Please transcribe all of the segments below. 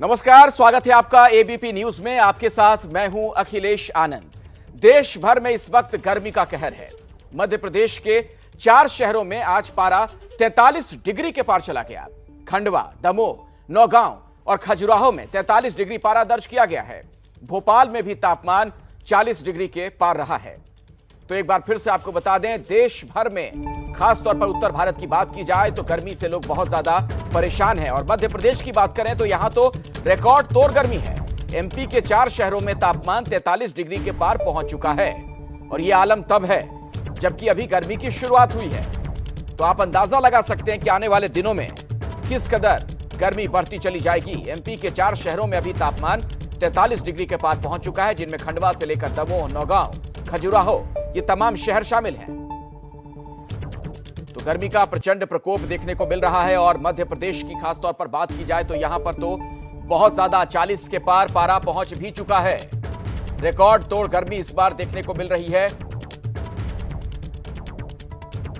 नमस्कार, स्वागत है आपका एबीपी न्यूज में। आपके साथ मैं हूं अखिलेश आनंद। देश भर में इस वक्त गर्मी का कहर है। मध्य प्रदेश के 4 शहरों में आज पारा 43 डिग्री के पार चला गया। खंडवा, दमोह, नौगांव और खजुराहो में 43 डिग्री पारा दर्ज किया गया है। भोपाल में भी तापमान 40 डिग्री के पार रहा है। तो एक बार फिर से आपको बता दें, देश भर में खासतौर पर उत्तर भारत की बात की जाए तो गर्मी से लोग बहुत ज्यादा परेशान हैं। और मध्य प्रदेश की बात करें तो यहां तो रिकॉर्ड तोड़ गर्मी है। एमपी के 4 शहरों में तापमान 43 डिग्री के पार पहुंच चुका है। और यह आलम तब है जबकि अभी गर्मी की शुरुआत हुई है। तो आप अंदाजा लगा सकते हैं कि आने वाले दिनों में किस कदर गर्मी बढ़ती चली जाएगी। एमपी के 4 शहरों में अभी तापमान 43 डिग्री के पार पहुंच चुका है, जिनमें खंडवा से लेकर दमोह, नौगांव, खजुराहो ये तमाम शहर शामिल हैं। तो गर्मी का प्रचंड प्रकोप देखने को मिल रहा है। और मध्य प्रदेश की खासतौर पर बात की जाए तो यहां पर तो बहुत ज्यादा 40 के पार पारा पहुंच भी चुका है। रिकॉर्ड तोड़ गर्मी इस बार देखने को मिल रही है।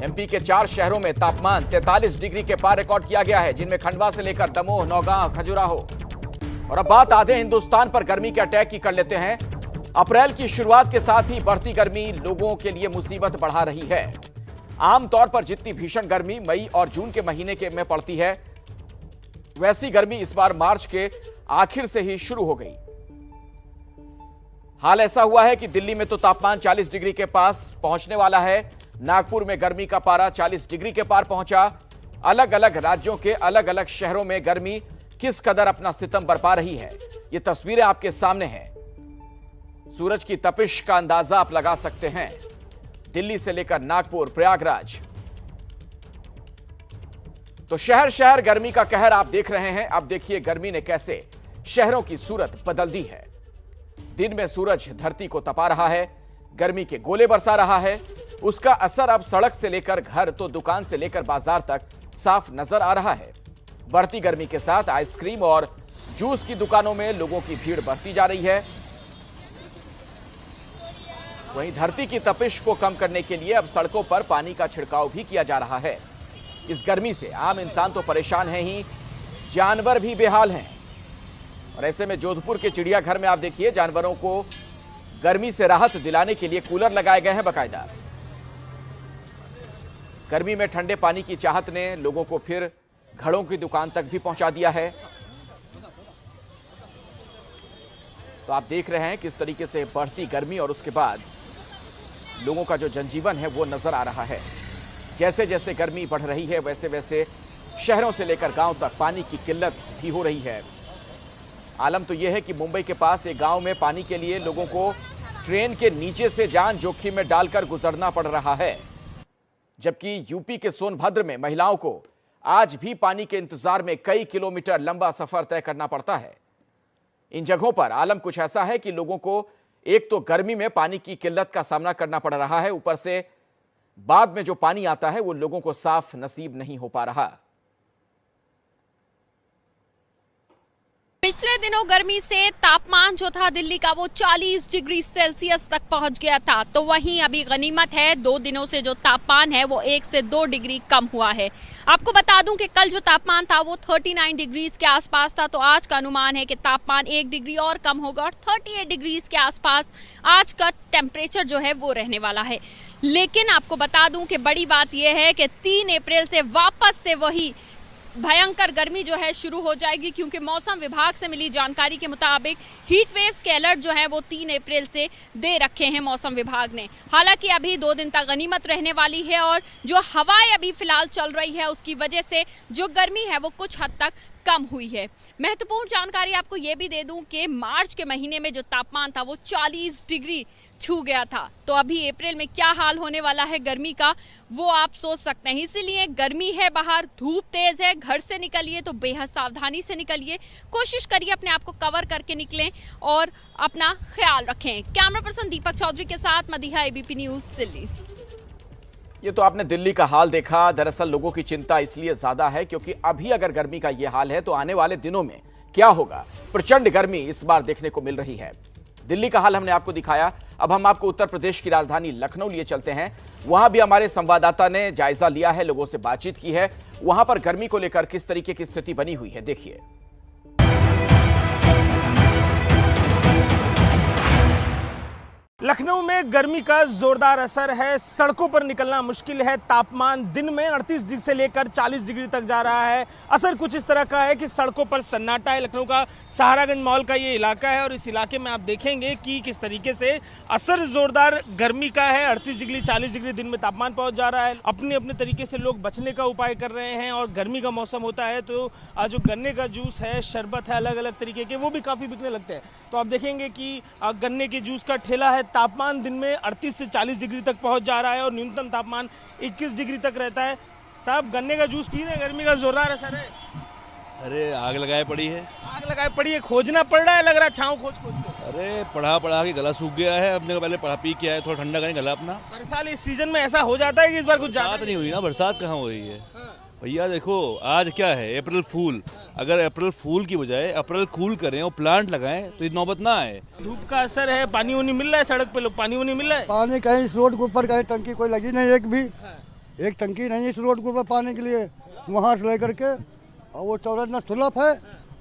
एमपी के 4 शहरों में तापमान 43 डिग्री के पार रिकॉर्ड किया गया है, जिनमें खंडवा से लेकर दमोह, नौगांव, खजुराहो। और अब बात आधे हिंदुस्तान पर गर्मी के अटैक की कर लेते हैं। अप्रैल की शुरुआत के साथ ही बढ़ती गर्मी लोगों के लिए मुसीबत बढ़ा रही है। आमतौर पर जितनी भीषण गर्मी मई और जून के महीने के में पड़ती है, वैसी गर्मी इस बार मार्च के आखिर से ही शुरू हो गई। हाल ऐसा हुआ है कि दिल्ली में तो तापमान 40 डिग्री के पास पहुंचने वाला है। नागपुर में गर्मी का पारा 40 डिग्री के पार पहुंचा। अलग अलग राज्यों के अलग अलग शहरों में गर्मी किस कदर अपना सितम बरपा रही है, ये तस्वीरें आपके सामने हैं। सूरज की तपिश का अंदाजा आप लगा सकते हैं। दिल्ली से लेकर नागपुर, प्रयागराज, तो शहर शहर गर्मी का कहर आप देख रहे हैं। अब देखिए गर्मी ने कैसे शहरों की सूरत बदल दी है। दिन में सूरज धरती को तपा रहा है, गर्मी के गोले बरसा रहा है। उसका असर अब सड़क से लेकर घर तो दुकान से लेकर बाजार तक साफ नजर आ रहा है। बढ़ती गर्मी के साथ आइसक्रीम और जूस की दुकानों में लोगों की भीड़ बढ़ती जा रही है। वहीं धरती की तपिश को कम करने के लिए अब सड़कों पर पानी का छिड़काव भी किया जा रहा है। इस गर्मी से आम इंसान तो परेशान है ही, जानवर भी बेहाल हैं। और ऐसे में जोधपुर के चिड़ियाघर में आप देखिए, जानवरों को गर्मी से राहत दिलाने के लिए कूलर लगाए गए हैं बाकायदा। गर्मी में ठंडे पानी की चाहत ने लोगों को फिर घड़ों की दुकान तक भी पहुंचा दिया है। तो आप देख रहे हैं किस तरीके से बढ़ती गर्मी और उसके बाद लोगों का जो जनजीवन है वो नजर आ रहा है। जैसे जैसे गर्मी बढ़ रही है वैसे वैसे शहरों से लेकर गांव तक पानी की किल्लत भी हो रही है। आलम तो यह है कि मुंबई के पास एक गांव में पानी के लिए लोगों को ट्रेन के नीचे से जान जोखिम में डालकर गुजरना पड़ रहा है। जबकि यूपी के सोनभद्र में महिलाओं को आज भी पानी के इंतजार में कई किलोमीटर लंबा सफर तय करना पड़ता है। इन जगहों पर आलम कुछ ऐसा है कि लोगों को एक तो गर्मी में पानी की किल्लत का सामना करना पड़ रहा है, ऊपर से बाद में जो पानी आता है वो लोगों को साफ नसीब नहीं हो पा रहा। पिछले दिनों गर्मी से तापमान जो था दिल्ली का वो 40 डिग्री सेल्सियस तक पहुंच गया था। तो वहीं अभी गनीमत है, 2 दिनों से जो तापमान है वो 1 से 2 डिग्री कम हुआ है। आपको बता दूं कि कल जो तापमान था वो 39 डिग्रीज के आसपास था। तो आज का अनुमान है कि तापमान 1 डिग्री और कम होगा और 38 डिग्रीज के आसपास आज का टेम्परेचर जो है वो रहने वाला है। लेकिन आपको बता दूं कि बड़ी बात यह है कि 3 अप्रैल से वापस से वही भयंकर गर्मी जो है शुरू हो जाएगी, क्योंकि मौसम विभाग से मिली जानकारी के मुताबिक हीट वेव्स के अलर्ट जो है वो 3 अप्रैल से दे रखे हैं मौसम विभाग ने। हालांकि अभी 2 दिन तक गनीमत रहने वाली है और जो हवाएं अभी फिलहाल चल रही है उसकी वजह से जो गर्मी है वो कुछ हद तक कम हुई है। महत्वपूर्ण जानकारी आपको ये भी दे दूं कि मार्च के महीने में जो तापमान था वो 40 डिग्री छू गया था। तो अभी अप्रैल में क्या हाल होने वाला है गर्मी का वो आप सोच सकते हैं। इसीलिए गर्मी है, बाहर धूप तेज है, घर से निकलिए तो बेहद सावधानी से निकलिए। कोशिश करिए अपने आप को कवर करके निकलें और अपना ख्याल रखें। कैमरा पर्सन दीपक चौधरी के साथ मदीहा, एबीपी न्यूज, दिल्ली। ये तो आपने दिल्ली का हाल देखा। दरअसल लोगों की चिंता इसलिए ज्यादा है क्योंकि अभी अगर गर्मी का ये हाल है तो आने वाले दिनों में क्या होगा। प्रचंड गर्मी इस बार देखने को मिल रही है। दिल्ली का हाल हमने आपको दिखाया। अब हम आपको उत्तर प्रदेश की राजधानी लखनऊ लिए चलते हैं। वहां भी हमारे संवाददाता ने जायजा लिया है, लोगों से बातचीत की है। वहां पर गर्मी को लेकर किस तरीके की स्थिति बनी हुई है, देखिए। लखनऊ में गर्मी का जोरदार असर है। सड़कों पर निकलना मुश्किल है। तापमान दिन में 38 डिग्री से लेकर 40 डिग्री तक जा रहा है। असर कुछ इस तरह का है कि सड़कों पर सन्नाटा है। लखनऊ का सहारागंज मॉल का ये इलाका है और इस इलाके में आप देखेंगे कि किस तरीके से असर जोरदार गर्मी का है। 38 डिग्री 40 डिग्री दिन में तापमान पहुंच जा रहा है। अपने अपने तरीके से लोग बचने का उपाय कर रहे हैं और गर्मी का मौसम होता है तो जो गन्ने का जूस है, शरबत है, अलग अलग तरीके के, वो भी काफ़ी बिकने लगते हैं। तो आप देखेंगे कि गन्ने के जूस का ठेला है। तापमान दिन में 38 से 40 डिग्री तक पहुंच जा रहा है और न्यूनतम तापमान 21 डिग्री तक रहता है। साहब, गन्ने का जूस पी रहे हैं, गर्मी का जोरदार असर है। अरे आग लगाए पड़ी है। आग लगाए पड़ी है, खोजना पड़ रहा है, लग रहा है छाँव खोज खोज के। अरे पढ़ा के गला सूख गया है। अपने को पहले पढ़ा पी किया है, थोड़ा ठंडा करें गला अपना। हर साल इस सीजन में ऐसा हो जाता है कि इस बार कुछ ज्यादा बरसात नहीं हुई ना। बरसात कहाँ हो रही है भैया? देखो आज क्या है, अप्रैल फूल। अगर अप्रैल फूल की बजाय अप्रैल कूल करें और प्लांट लगाएं तो ये नौबत ना आए। धूप का असर है। पानी वानी मिल रहा है सड़क पे? लोग पानी वानी मिल रहा है? पानी कहीं इस रोड के ऊपर कहीं टंकी कोई लगी नहीं, एक टंकी नहीं इस रोड के ऊपर पानी के लिए। वहाँ से लेकर के और वो चौराहा ना सुलभ है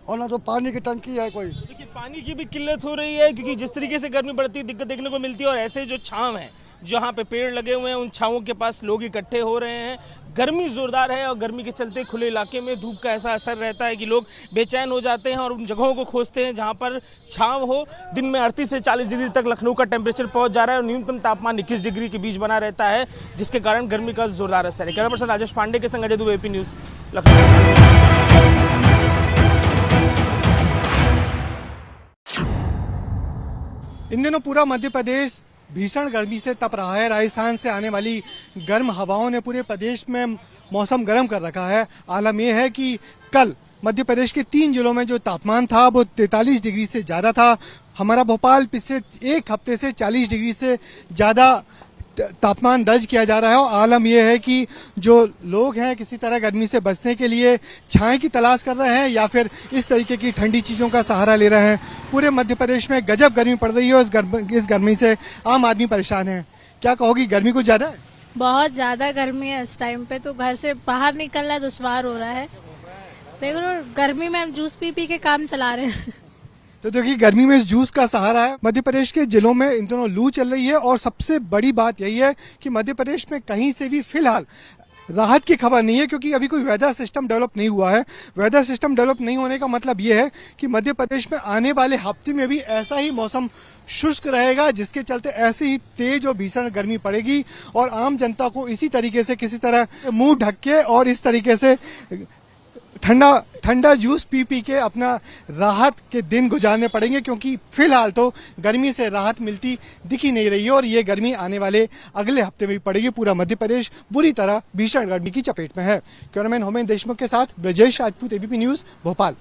और ना तो पानी की टंकी है कोई। देखिए, पानी की भी किल्लत हो रही है क्योंकि जिस तरीके से गर्मी बढ़ती है दिक्कत देखने को मिलती है। और ऐसे जो छांव है, जहाँ पे पेड़ लगे हुए हैं, उन छांवों के पास लोग इकट्ठे हो रहे हैं। गर्मी जोरदार है और गर्मी के चलते खुले इलाके में धूप का ऐसा असर रहता है कि लोग बेचैन हो जाते हैं और उन जगहों को खोजते हैं जहाँ पर छांव हो। दिन में 38 से 40 डिग्री तक लखनऊ का टेम्परेचर पहुँच जा रहा है और न्यूनतम तापमान 21 डिग्री के बीच बना रहता है, जिसके कारण गर्मी का जोरदार असर है। कैमरा पर्सन राजेश पांडे के संग अजय दुबे, AP न्यूज़, लखनऊ। इन दिनों पूरा मध्य प्रदेश भीषण गर्मी से तप रहा है। राजस्थान से आने वाली गर्म हवाओं ने पूरे प्रदेश में मौसम गर्म कर रखा है। आलम यह है कि कल मध्य प्रदेश के 3 जिलों में जो तापमान था वो 43 डिग्री से ज्यादा था। हमारा भोपाल पिछले एक हफ्ते से 40 डिग्री से ज्यादा तापमान दर्ज किया जा रहा है। और आलम यह है कि जो लोग हैं किसी तरह गर्मी से बचने के लिए छाए की तलाश कर रहे हैं या फिर इस तरीके की ठंडी चीजों का सहारा ले रहे हैं। पूरे मध्य प्रदेश में गजब गर्मी पड़ रही है और इस गर्मी से आम आदमी परेशान है। क्या कहोगी, गर्मी कुछ ज्यादा है? बहुत ज्यादा गर्मी है इस टाइम पे, तो घर से बाहर निकलना दुश्वार हो रहा है। देखो, गर्मी में हम जूस पी पी के काम चला रहे हैं। तो देखिए, गर्मी में इस जूस का सहारा है। मध्य प्रदेश के जिलों में इन दिनों लू चल रही है और सबसे बड़ी बात यही है कि मध्य प्रदेश में कहीं से भी फिलहाल राहत की खबर नहीं है क्योंकि अभी कोई वेदर सिस्टम डेवलप नहीं हुआ है। वेदर सिस्टम डेवलप नहीं होने का मतलब ये है कि मध्य प्रदेश में आने वाले हफ्ते में भी ऐसा ही मौसम शुष्क रहेगा, जिसके चलते ऐसे ही तेज और भीषण गर्मी पड़ेगी और आम जनता को इसी तरीके से किसी तरह मुंह ढक के और इस तरीके से ठंडा जूस पी पी के अपना राहत के दिन गुजारने पड़ेंगे क्योंकि फिलहाल तो गर्मी से राहत मिलती दिख ही नहीं रही है और ये गर्मी आने वाले अगले हफ्ते में भी पड़ेगी। पूरा मध्य प्रदेश बुरी तरह भीषण गर्मी की चपेट में है। कैमरामैन होमेन देशमुख के साथ ब्रजेश राजपूत, ABP न्यूज़, भोपाल।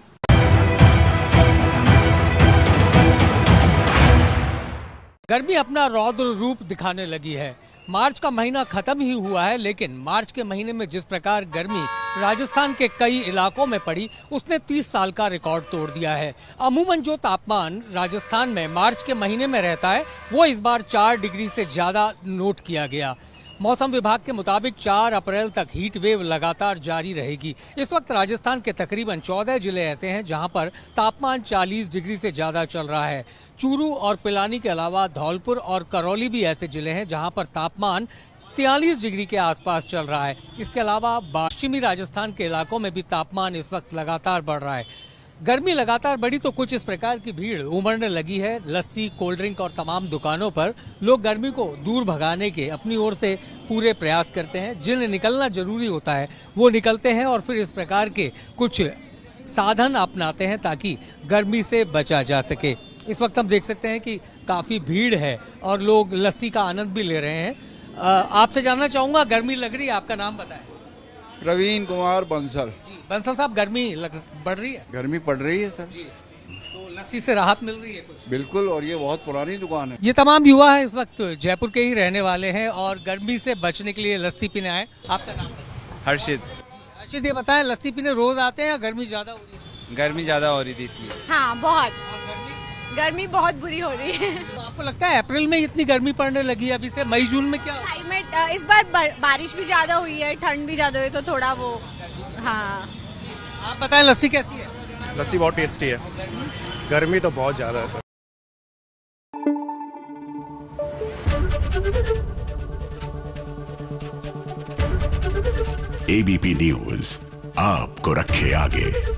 गर्मी अपना रौद्र रूप दिखाने लगी है। मार्च का महीना खत्म ही हुआ है, लेकिन मार्च के महीने में जिस प्रकार गर्मी राजस्थान के कई इलाकों में पड़ी, उसने 30 साल का रिकॉर्ड तोड़ दिया है। अमूमन जो तापमान राजस्थान में मार्च के महीने में रहता है, वो इस बार 4 डिग्री से ज्यादा नोट किया गया। मौसम विभाग के मुताबिक 4 अप्रैल तक हीट वेव लगातार जारी रहेगी। इस वक्त राजस्थान के तकरीबन 14 जिले ऐसे हैं जहां पर तापमान 40 डिग्री से ज्यादा चल रहा है। चूरू और पिलानी के अलावा धौलपुर और करौली भी ऐसे जिले हैं जहां पर तापमान 43 डिग्री के आसपास चल रहा है। इसके अलावा पश्चिमी राजस्थान के इलाकों में भी तापमान इस वक्त लगातार बढ़ रहा है। गर्मी लगातार बढ़ी तो कुछ इस प्रकार की भीड़ उमड़ने लगी है। लस्सी, कोल्ड ड्रिंक और तमाम दुकानों पर लोग गर्मी को दूर भगाने के अपनी ओर से पूरे प्रयास करते हैं। जिन्हें निकलना जरूरी होता है वो निकलते हैं और फिर इस प्रकार के कुछ साधन अपनाते हैं ताकि गर्मी से बचा जा सके। इस वक्त हम देख सकते हैं कि काफी भीड़ है और लोग लस्सी का आनंद भी ले रहे हैं। आपसे जानना चाहूंगा, गर्मी लग रही है, आपका नाम बताएं। प्रवीण कुमार बंसल। जी बंसल साहब, गर्मी बढ़ रही है? गर्मी पड़ रही है सर जी, तो लस्सी से राहत मिल रही है कुछ? बिल्कुल, और ये बहुत पुरानी दुकान है। ये तमाम युवा है इस वक्त जयपुर के ही रहने वाले हैं और गर्मी से बचने के लिए लस्सी पीने आए। आपका नाम? हर्षित। हर्षित, ये बताएं, लस्सी पीने रोज आते हैं या गर्मी ज्यादा हो रही है? गर्मी ज्यादा हो रही थी इसलिए। हाँ, बहुत गर्मी बहुत बुरी हो रही है। तो आपको लगता है अप्रैल में इतनी गर्मी पड़ने लगी है अभी से? मई जून में क्या क्लाइमेट इस बार बारिश भी ज्यादा हुई है, ठंड भी ज्यादा हुई, तो थोड़ा वो। हाँ, आप बताएं, लस्सी कैसी है? लस्सी बहुत टेस्टी है। गर्मी तो बहुत ज्यादा है सर। एबीपी न्यूज आपको रखे आगे।